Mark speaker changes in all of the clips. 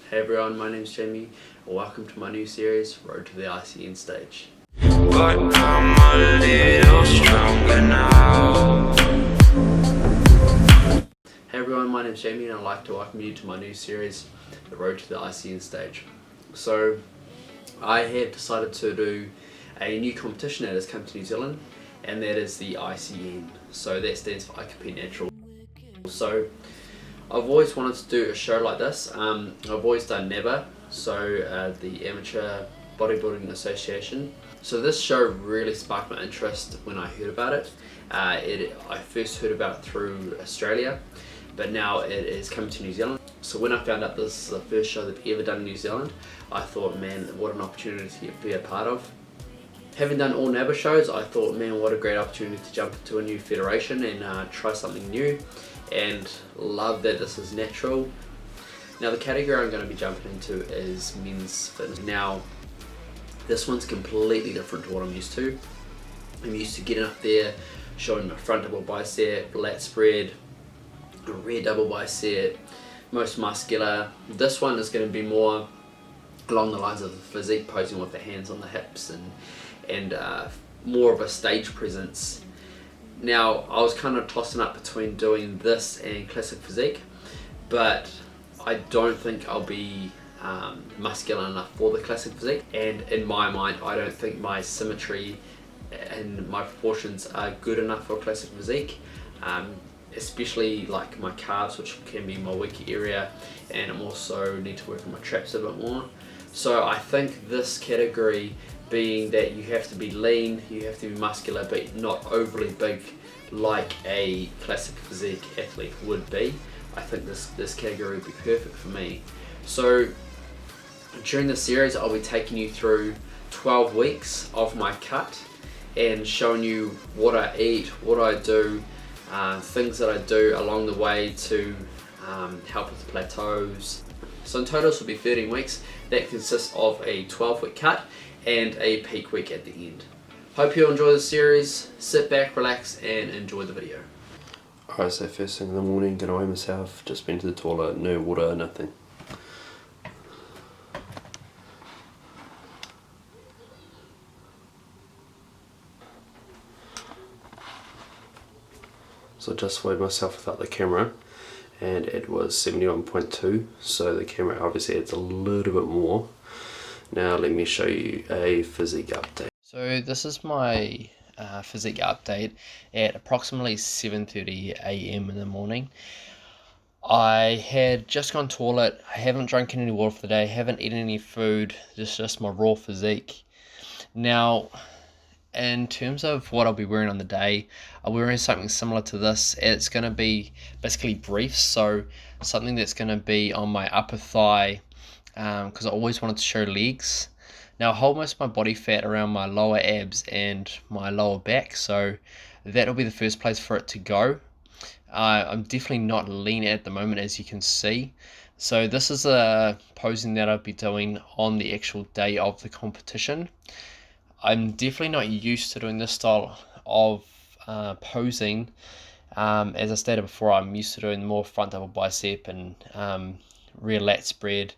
Speaker 1: Hey everyone, my name's Jamie, and welcome to my new series, Road to the ICN Stage.
Speaker 2: But I'm a little stronger now.
Speaker 1: Hey everyone, my name's Jamie, and I'd like to welcome you to my new series, The Road to the ICN Stage. So, I have decided to do a new competition that has come to New Zealand, and that is the ICN. So that stands for I Compete Natural. So, I've always wanted to do a show like this. I've always done NABA, so the Amateur Bodybuilding Association. So this show really sparked my interest when I heard about it. I first heard about it through Australia, but now it is coming to New Zealand. So when I found out this is the first show they've ever done in New Zealand, I thought, man, what an opportunity to be a part of. Having done all NABA shows, I thought, man, what a great opportunity to jump into a new federation and try something new, and love that this is natural. Now the category I'm going to be jumping into is men's fitness. Now this one's completely different to what I'm used to. I'm used to getting up there, showing a front double bicep, lat spread, a rear double bicep, most muscular. This one is going to be more along the lines of the physique, posing with the hands on the hips and more of a stage presence. Now I was kind of tossing up between doing this and classic physique, but I don't think I'll be muscular enough for the classic physique, and in my mind I don't think my symmetry and my proportions are good enough for classic physique, especially like my calves, which can be my weaker area, and I'm also need to work on my traps a bit more. So I think this category, being that you have to be lean, you have to be muscular, but not overly big like a classic physique athlete would be, I think this category would be perfect for me. So during this series I'll be taking you through 12 weeks of my cut and showing you what I eat, what I do, things that I do along the way to help with plateaus. So in total this will be 13 weeks that consists of a 12-week cut and a peak week at the end. Hope you enjoy the series. Sit back, relax, and enjoy the video.
Speaker 3: Alright, so first thing in the morning, gonna weigh myself, just been to the toilet, no water, nothing. So I just weighed myself without the camera, and it was 71.2, so the camera obviously adds a little bit more. Now let me show you a physique update. So this is my physique update at approximately 7:30 AM in the morning. I had just gone to toilet, I haven't drunk any water for the day, haven't eaten any food, just my raw physique. Now, in terms of what I'll be wearing on the day, I'll be wearing something similar to this. It's going to be basically briefs, so something that's going to be on my upper thigh, because I always wanted to show legs. Now I hold most of my body fat around my lower abs and my lower back, so that'll be the first place for it to go. I'm definitely not lean at the moment, as you can see. So this is a posing that I'll be doing on the actual day of the competition. I'm definitely not used to doing this style of posing. As I stated before, I'm used to doing more front double bicep and rear lat spread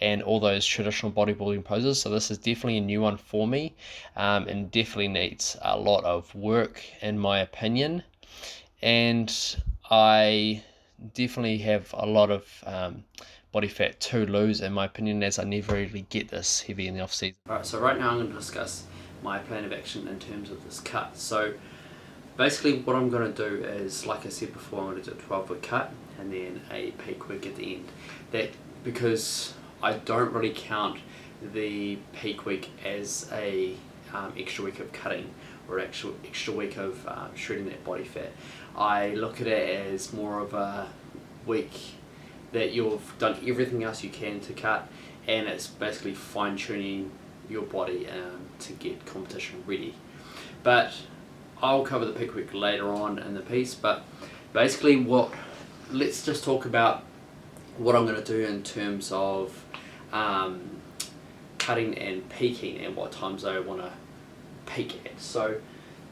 Speaker 3: and all those traditional bodybuilding poses, so this is definitely a new one for me, and definitely needs a lot of work in my opinion, and I definitely have a lot of body fat to lose in my opinion, as I never really get this heavy in the off season.
Speaker 1: Alright, so right now I'm going to discuss my plan of action in terms of this cut. So basically what I'm going to do is, like I said before, I'm going to do a 12-week cut and then a peak week at the end. That because I don't really count the peak week as a extra week of cutting or actual extra week of shredding that body fat. I look at it as more of a week that you've done everything else you can to cut, and it's basically fine-tuning your body to get competition ready. But I'll cover the peak week later on in the piece, but basically let's just talk about what I'm going to do in terms of cutting and peaking and what times I want to peak at. So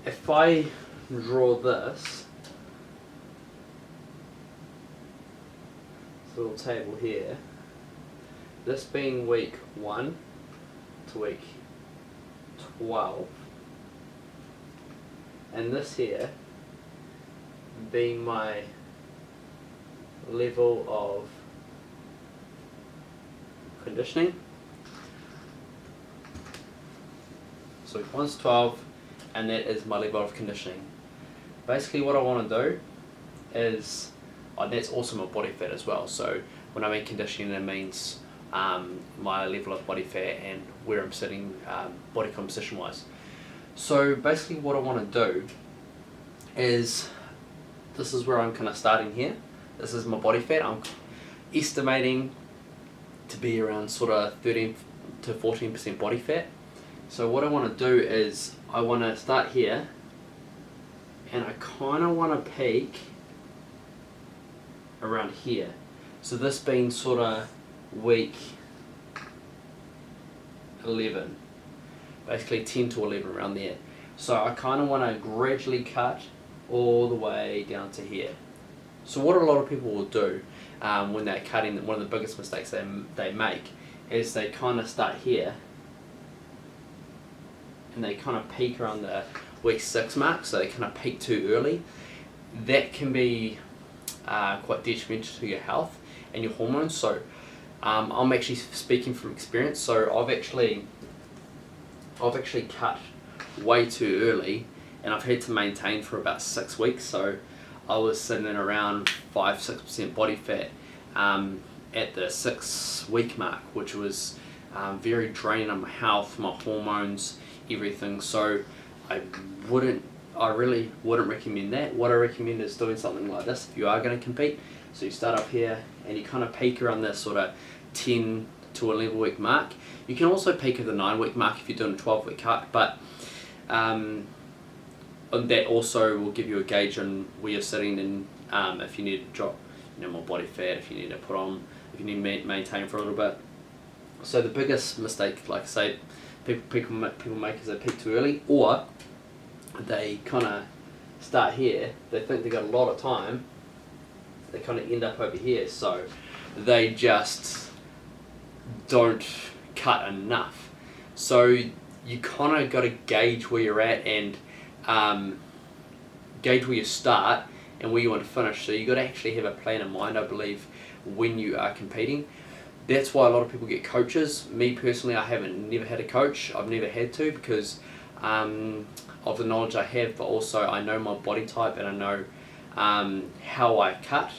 Speaker 1: if I draw this little table here, this being week 1 to week 12, and this here being my level of conditioning. So week 1 to 12, and that is my level of conditioning. Basically what I want to do is, that's also my body fat as well. So when I mean conditioning, that means my level of body fat and where I'm sitting body composition wise. So basically what I want to do is, this is where I'm kind of starting here. This is my body fat. I'm estimating to be around sort of 13 to 14% body fat. So what I want to do is, I want to start here, and I kind of want to peak around here. So this being sort of week 11, basically 10 to 11, around there. So I kind of want to gradually cut all the way down to here. So what a lot of people will do when they're cutting, one of the biggest mistakes they make is they kind of start here and they kind of peak around the week 6 mark, so they kind of peak too early. That can be quite detrimental to your health and your hormones. So I'm actually speaking from experience. So I've actually cut way too early, and I've had to maintain for about 6 weeks. So I was sitting at around 5-6% body fat at the 6 week mark, which was very draining on my health, my hormones, everything. So I really wouldn't recommend that. What I recommend is doing something like this if you are going to compete. So you start up here and you kind of peak around this sort of 10 to 11 week mark. You can also peak at the 9 week mark if you're doing a 12 week cut, but that also will give you a gauge on where you're sitting, and if you need to drop more body fat, if you need to put on, if you need to maintain for a little bit. So the biggest mistake, like I say, people make is they peak too early, or they kind of start here, they think they got a lot of time, they kind of end up over here, so they just don't cut enough. So you kind of got to gauge where you're at, and gauge where you start and where you want to finish. So you got to actually have a plan in mind, I believe, when you are competing. That's why a lot of people get coaches. Me personally, I never had a coach. I've never had to, because of the knowledge I have, but also I know my body type and I know how I cut.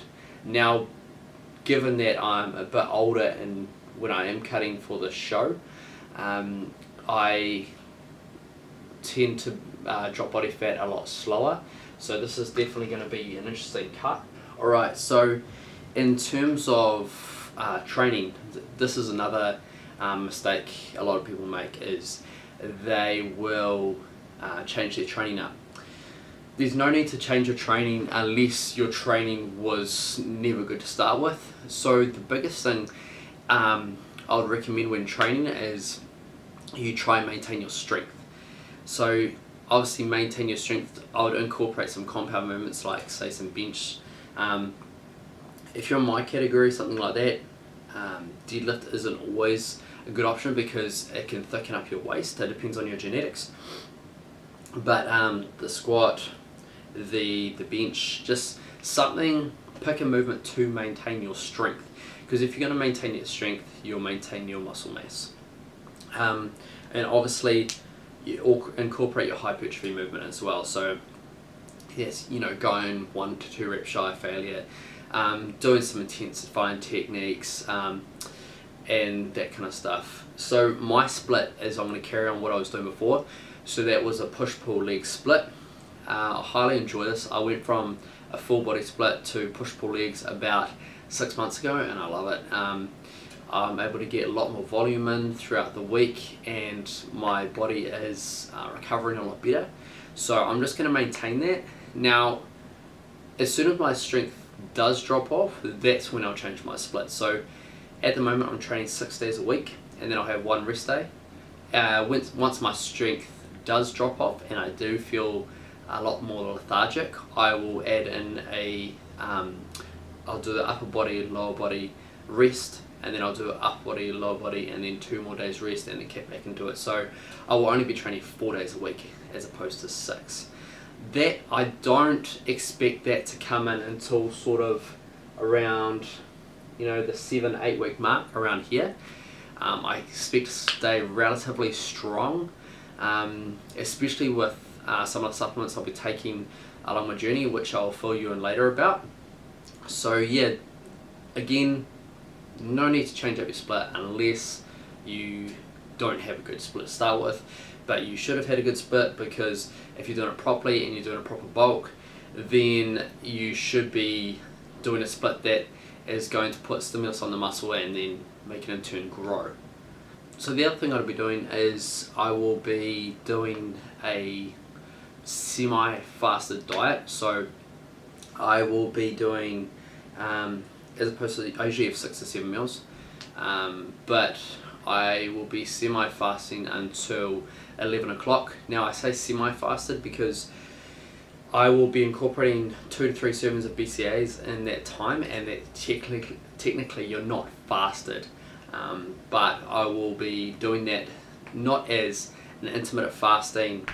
Speaker 1: Now, given that I'm a bit older and when I am cutting for the show, I tend to drop body fat a lot slower. So this is definitely going to be an interesting cut. Alright, so in terms of training, this is another mistake a lot of people make, is they will change their training up. There's no need to change your training unless your training was never good to start with. So the biggest thing I would recommend when training is you try and maintain your strength. So obviously maintain your strength, I would incorporate some compound movements like say some bench. If you're in my category, something like that, deadlift isn't always a good option because it can thicken up your waist. It depends on your genetics. But the squat, the bench, just something, pick a movement to maintain your strength. Because if you're going to maintain your strength, you'll maintain your muscle mass. And obviously, you incorporate your hypertrophy movement as well. So, yes, going 1 to 2 reps shy of failure, doing some intensifying techniques, and that kind of stuff. So my split is I'm going to carry on what I was doing before. So that was a push-pull leg split. I highly enjoy this. I went from a full body split to push-pull legs about 6 months ago, and I love it. I'm able to get a lot more volume in throughout the week, and my body is recovering a lot better. So I'm just going to maintain that. Now, as soon as my strength does drop off, that's when I'll change my split. So at the moment I'm training 6 days a week, and then I'll have 1 rest day. Once my strength does drop off and I do feel a lot more lethargic, I will add in I'll do the upper body and lower body rest and then I'll do upper body, lower body, and then 2 more days rest, and then get back into it. So I will only be training 4 days a week as opposed to 6. That I don't expect that to come in until sort of around, you know, the 7-8 week mark around here. I expect to stay relatively strong, especially with some of the supplements I'll be taking along my journey, which I'll fill you in later about. So yeah, again, no need to change up your split unless you don't have a good split to start with, but you should have had a good split, because if you're doing it properly and you're doing a proper bulk, then you should be doing a split that is going to put stimulus on the muscle and then make it in turn grow. So the other thing I'll be doing is I will be doing a semi-fasted diet. So I will be doing, as opposed to, I usually have 6 to 7 meals, but I will be semi-fasting until 11 o'clock. Now I say semi-fasted because I will be incorporating 2 to 3 servings of BCAAs in that time, and that technically you're not fasted, but I will be doing that not as an intermittent fasting,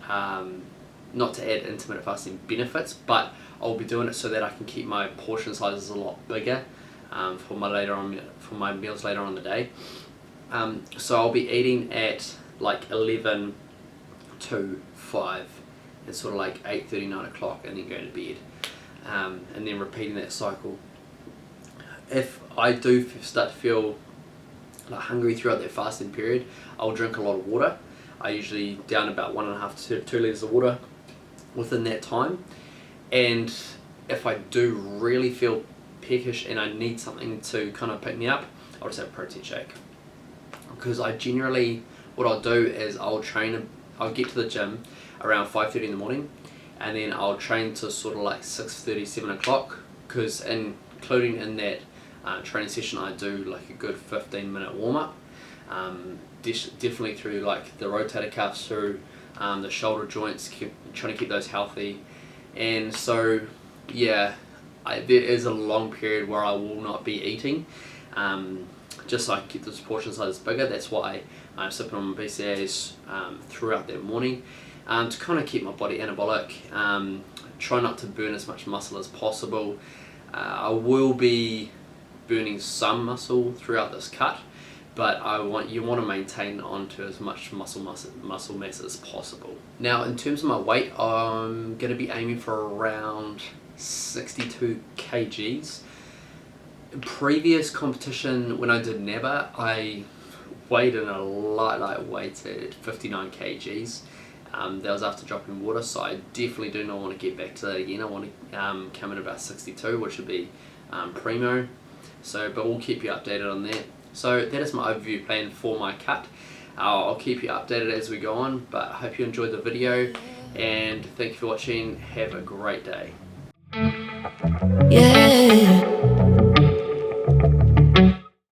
Speaker 1: not to add intermittent fasting benefits, but I'll be doing it so that I can keep my portion sizes a lot bigger for my meals later on in the day. So I'll be eating at like 11 to 5, and sort of like 8:30, 9 o'clock, and then going to bed, and then repeating that cycle. If I do start to feel like hungry throughout that fasting period, I'll drink a lot of water. I usually down about 1.5 to 2 litres of water within that time. And if I do really feel peckish and I need something to kind of pick me up, I'll just have a protein shake. Because I generally, what I'll do is I'll get to the gym around 5:30 in the morning, and then I'll train to sort of like 6:30, 7 o'clock, because including in that training session I do like a good 15-minute warm-up, definitely through like the rotator cuffs, through the shoulder joints, trying to keep those healthy. And so yeah, there is a long period where I will not be eating, just so I can keep those portion sizes bigger. That's why I'm sipping on my BCAAs throughout that morning, to kind of keep my body anabolic, try not to burn as much muscle as possible. I will be burning some muscle throughout this cut, but you want to maintain onto as much muscle mass as possible. Now in terms of my weight, I'm going to be aiming for around 62 kgs. In previous competition, when I did NABA, I weighed in a light weight at 59 kgs. That was after dropping water, so I definitely do not want to get back to that again. I want to come in about 62, which would be primo. So, but we'll keep you updated on that. So that is my overview plan for my cut. I'll keep you updated as we go on, but I hope you enjoyed the video, and thank you for watching. Have a great day.
Speaker 4: Yeah.